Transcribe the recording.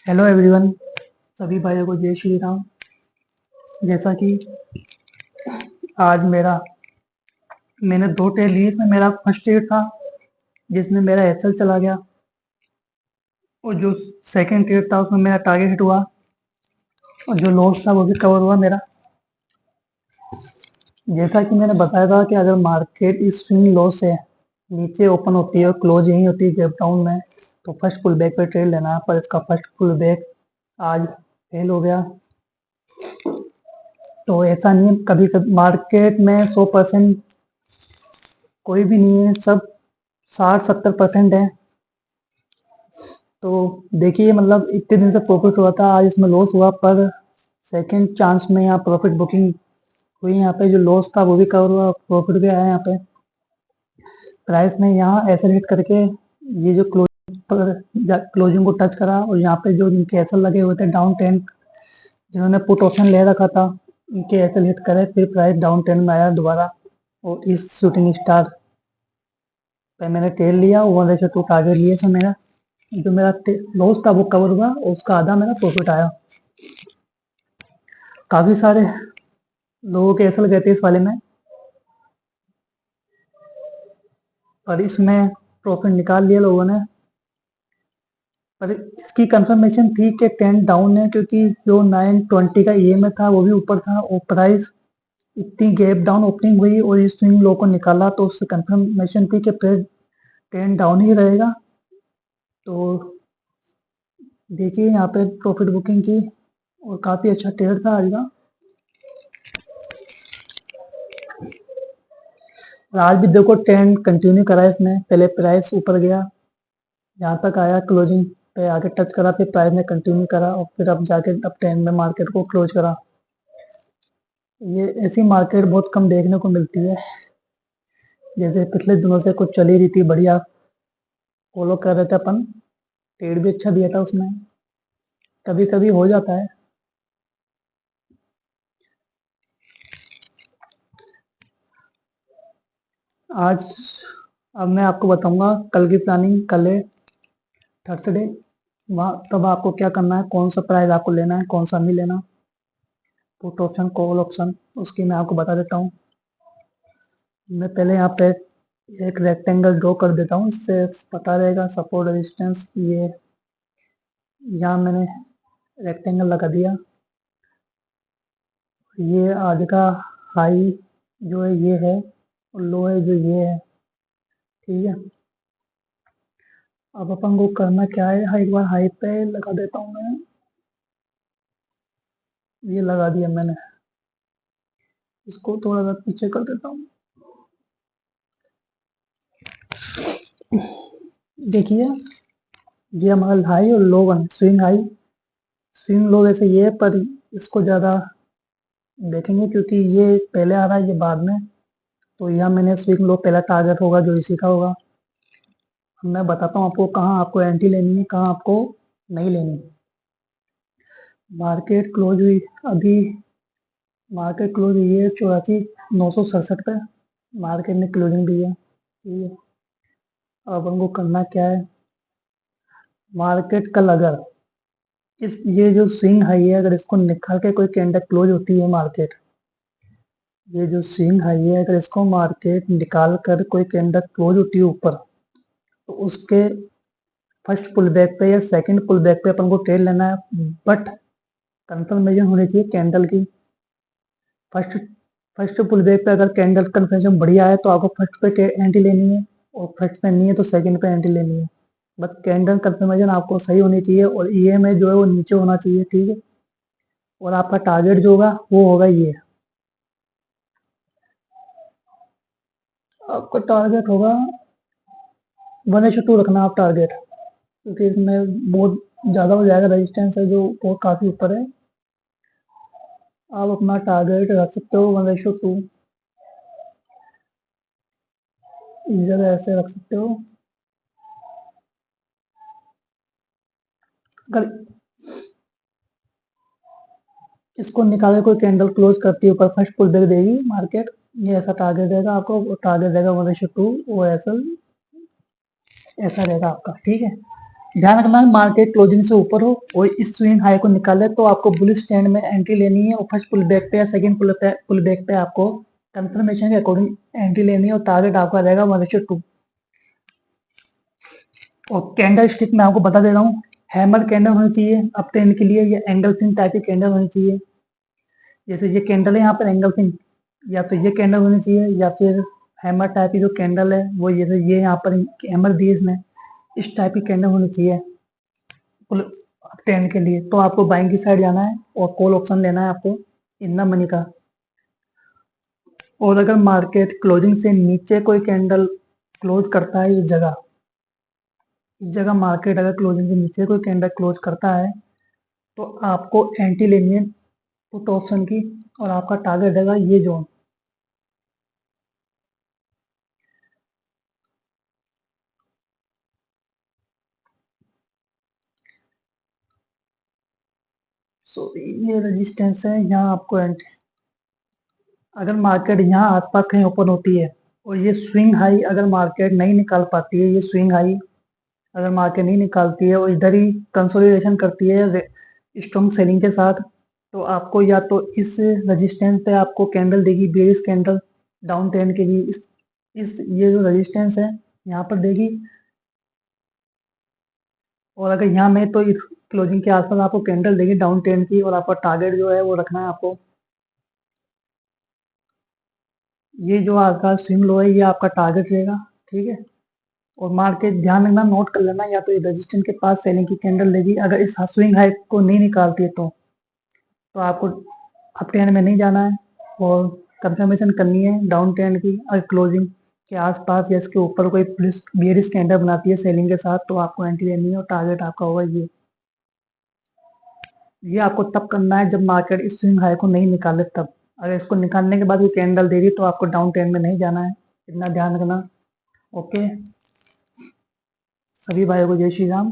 Hello everyone. सभी भाइयों को जय श्री राम। जैसा कि आज मैंने दो ट्रेड ली। इसमें मेरा फर्स्ट ट्रेड था जिसमें मेरा एसएल चला गया, और जो सेकंड ट्रेड था उसमें मेरा टारगेट हिट हुआ, और जो लॉस था वो भी कवर हुआ मेरा। जैसा कि मैंने बताया था कि अगर मार्केट इस स्विंग लॉस से नीचे ओपन होती है और क्लोज यही होती है गैप डाउन में, तो फर्स्ट पुल बैक पर ट्रेड लेना है। पर इसका फर्स्ट पुल बैक आज फेल हो गया। तो ऐसा नहीं है, कभी कभी मार्केट में 100% कोई भी नहीं है, सब 60-70% है। तो देखिए, मतलब इतने दिन से प्रॉफिट हुआ था, आज इसमें लॉस हुआ, पर सेकंड चांस में यहाँ प्रॉफिट बुकिंग हुई। यहाँ पे जो लॉस था वो भी कवर हुआ, प्रॉफिट भी आया। यहाँ पे प्राइस ने यहाँ ऐसे हिट करके ये जो क्लोजिंग को टच करा, और यहाँ पे जो इनके एसएल लगे हुए थे डाउन 10, जिन्होंने पुट ऑप्शन ले रखा था, इनके एसएल हिट करे, फिर प्राइस डाउन 10 में आया दोबारा। और इस शूटिंग स्टार पे मैंने टेल लिया, 1/2 टारगेट लिए थे मेरा। जो मेरा लॉस था वो कवर हुआ, और उसका आधा मेरा प्रॉफिट आया। काफी सारे लोगों के एसएल गए थे इस वाले में, पर इसमें प्रॉफिट निकाल लिया लोगों ने। पर इसकी कंफर्मेशन थी कि 10 डाउन है, क्योंकि जो 920 का ईएमए था वो भी ऊपर था, और प्राइस इतनी गैप डाउन ओपनिंग हुई और इस स्विंग लो को निकाला, तो उससे कंफर्मेशन थी कि फिर 10 डाउन ही रहेगा। तो देखिए, यहाँ पे प्रॉफिट बुकिंग की, और काफी अच्छा ट्रेड था आज का। और आज भी देखो ट्रेंड कंटिन्यू करा इसने, पहले प्राइस ऊपर गया, यहाँ तक आया, क्लोजिंग पे आके टच करा, फिर प्राइस ने कंटिन्यू करा, और फिर अब जाके अब ट्रेंड में मार्केट को क्लोज करा। ये ऐसी मार्केट बहुत कम देखने को मिलती है। जैसे पिछले दिनों से कुछ चली रही थी बढ़िया, फॉलो कर रहे थे अपन, ट्रेड भी अच्छा दिया था उसने। कभी कभी हो जाता है। आज अब मैं आपको बताऊंगा कल की प्लानिंग। कल है थर्सडे, वहाँ तब आपको क्या करना है, कौन सा प्राइस आपको लेना है, कौन सा नहीं लेना, पुट ऑप्शन कॉल ऑप्शन, उसकी मैं आपको बता देता हूँ। मैं पहले यहाँ पे एक रेक्टेंगल ड्रॉ कर देता हूँ, इससे पता रहेगा सपोर्ट रेजिस्टेंस। ये यहाँ मैंने रेक्टेंगल लगा दिया। ये आज का हाई जो है ये है, और लो है जो ये है, ठीक है। अब अपन को करना क्या है, एक बार हाई पे लगा देता हूँ मैं। ये लगा दिया मैंने, इसको थोड़ा सा पीछे कर देता हूँ। देखिए, ये हमारा हाई और low one, swing high swing low वैसे ये है, पर इसको ज़्यादा देखेंगे क्योंकि ये पहले आ रहा है, ये बाद में। तो यहाँ मैंने स्विंग लो पहला टारगेट होगा जो इसी का होगा। मैं बताता हूँ आपको कहाँ आपको एंट्री लेनी है, कहाँ आपको नहीं लेनी। मार्केट क्लोज हुई अभी, मार्केट क्लोज हुई है 84,967 पे, मार्केट ने क्लोजिंग दी है, ठीक है। अब हमको करना क्या है, मार्केट कल अगर इस ये जो स्विंग हाई है, अगर इसको निकाल के कोई कैंडल क्लोज होती है मार्केट, ये जो स्विंग हाई है अगर इसको मार्केट निकाल कर कोई कैंडल क्लोज होती है ऊपर, तो उसके फर्स्ट पुल बैक पे या सेकंड पुल बैक पे अपन को ट्रेड लेना है। बट कंफर्मेशन होनी चाहिए कैंडल की। फर्स्ट फर्स्ट पुल बैक पे अगर कैंडल कंफर्मेशन बढ़िया है तो आपको फर्स्ट पे एंट्री लेनी है, और फर्स्ट पे नहीं है तो सेकंड पे एंट्री लेनी है। बस कैंडल कंफर्मेशन आपको सही होनी चाहिए, और ईएमआई जो है वो नीचे होना चाहिए, ठीक है। और आपका टारगेट जो होगा वो होगा ये, आपका टारगेट होगा 1:2 रखना आप टारगेट, क्योंकि इसमें बहुत ज़्यादा हो जाएगा, रेजिस्टेंस है जो बहुत काफ़ी ऊपर है। आप अपना टारगेट रख सकते हो 1:2, इस जगह ऐसे रख सकते हो। अगर इसको निकाले कोई कैंडल क्लोज करती है ऊपर, फर्स्ट पुल बैक देगी मार्केट, ये ऐसा टारगेट देगा आपको, टारगेट देगा 1:2 ओ एस एल, ऐसा रहेगा आपका, ठीक है। ध्यान रखना मार्केट क्लोजिंग से ऊपर हो और इस स्विंग हाई को निकाले तो आपको बुलिश स्टैंड में एंट्री लेनी है और फर्स्ट पुल बैक पे या सेकंड पुल बैक पे आपको कंफर्मेशन के अकॉर्डिंग एंट्री लेनी है और टारगेट आपका रहेगा 1:2। और कैंडल स्टिक मैं आपको बता दे रहा हूँ, हैमर कैंडल होनी चाहिए अप ट्रेंड के लिए, या एंगल फिन टाइप की कैंडल होनी चाहिए। जैसे ये कैंडल है यहाँ पर एंगल फिन, या तो ये कैंडल होनी चाहिए या फिर हैमर टाइप की जो कैंडल है वो ये यहाँ पर हैमर दी इसने, इस टाइप की कैंडल होनी चाहिए टेन के लिए। तो आपको बाइंग की साइड जाना है और कॉल ऑप्शन लेना है आपको इन द मनी का। और अगर मार्केट क्लोजिंग से नीचे कोई कैंडल क्लोज करता है इस जगह मार्केट अगर क्लोजिंग से नीचे कोई कैंडल क्लोज करता है तो आपको एंट्री लेनी है पुट ऑप्शन की, और आपका टारगेट रहेगा ये जोन। सो ये रेजिस्टेंस है, यहाँ आपको एंट्री, अगर मार्केट यहाँ आसपास कहीं ओपन होती है और ये स्विंग हाई अगर मार्केट नहीं निकाल पाती है, ये स्विंग हाई अगर मार्केट नहीं निकालती है और इधर ही कंसोलिडेशन करती है स्ट्रॉन्ग सेलिंग के साथ, तो आपको या तो इस रेजिस्टेंस पे आपको कैंडल देगी बेरिश कैंडल डाउन ट्रेंड के लिए, इस ये जो रेजिस्टेंस है यहाँ पर देगी। और अगर यहाँ में तो इस क्लोजिंग के आसपास आपको कैंडल देगी डाउन ट्रेंड की, और आपका टारगेट जो है वो रखना है आपको ये जो आपका स्विंग लो है, ये आपका टारगेट रहेगा। ठीक है, और मार्केट ध्यान रखना, नोट कर लेना, या तो ये रेजिस्टेंस के पास सेलिंग की कैंडल देगी, अगर इस स्विंग हाई को नहीं निकालती है तो आपको अप ट्रेंड में नहीं जाना है और कंफर्मेशन करनी है डाउन ट्रेंड की। अगर क्लोजिंग के आसपास या इसके ऊपर कोई बेरिश कैंडल बनाती है सेलिंग के साथ तो आपको एंट्री लेनी है और टारगेट आपका होगा ये आपको तब करना है जब मार्केट इस स्विंग हाई को नहीं निकाले तब। अगर इसको निकालने के बाद वो कैंडल दे रही तो आपको डाउन ट्रेंड में नहीं जाना है, इतना ध्यान रखना। ओके, सभी भाइयों को जय श्री राम।